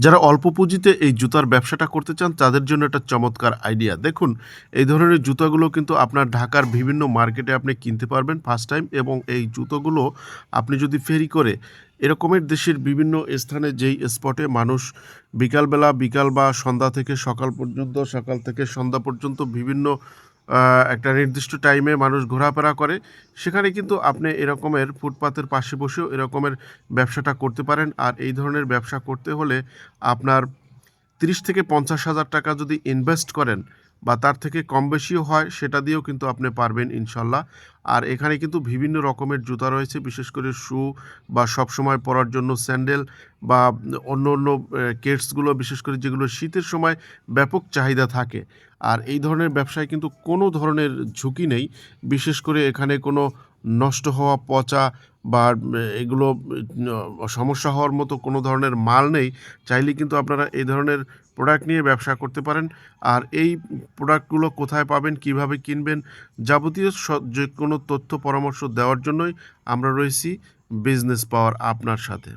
যারা অল্প পুঁজিতে এই জুতার ব্যবসাটা করতে চান তাদের জন্য একটা চমৎকার আইডিয়া। দেখুন, এই ধরনের জুতাগুলো কিন্তু আপনার ঢাকার বিভিন্ন মার্কেটে আপনি কিনতে পারবেন ফার্স্ট টাইম, এবং এই জুতোগুলো আপনি যদি ফেরি করে এরকমের দেশের বিভিন্ন স্থানে যেই স্পটে মানুষ বিকাল বা সন্ধ্যা থেকে সকাল পর্যন্ত, সকাল থেকে সন্ধ্যা পর্যন্ত বিভিন্ন একটা নির্দিষ্ট টাইমে মানুষ ঘোরাফেরা করে, সেখানে কিন্তু আপনি এরকমের ফুটপাতের পাশে বসেও এরকমের ব্যবসাটা করতে পারেন। আর এই ধরনের ব্যবসা করতে হলে আপনার ৩০ থেকে ৫০,০০০ টাকা যদি ইনভেস্ট করেন বা তার থেকে কম বেশিও হয়, সেটা দিয়েও কিন্তু আপনি পারবেন ইনশাল্লাহ। আর এখানে কিন্তু বিভিন্ন রকমের জুতা রয়েছে, বিশেষ করে শু বা সবসময় পরার জন্য স্যান্ডেল বা অন্য কেডসগুলো, বিশেষ করে যেগুলো শীতের সময় ব্যাপক চাহিদা থাকে। আর এই ধরনের ব্যবসায় কিন্তু কোনো ধরনের ঝুঁকি নেই। বিশেষ করে এখানে কোনো নষ্ট হওয়া, পচা বা এগুলো সমস্যা হওয়ার মতো কোনো ধরনের মাল নেই। চাইলে কিন্তু আপনারা এই ধরনের প্রোডাক্ট নিয়ে ব্যবসা করতে পারেন। আর এই প্রোডাক্টগুলো কোথায় পাবেন, কিভাবে কিনবেন, যাবতীয় যে কোনো তথ্য পরামর্শ দেওয়ার জন্যই আমরা রয়েছি বিজনেস পাওয়ার আপনার সাথে।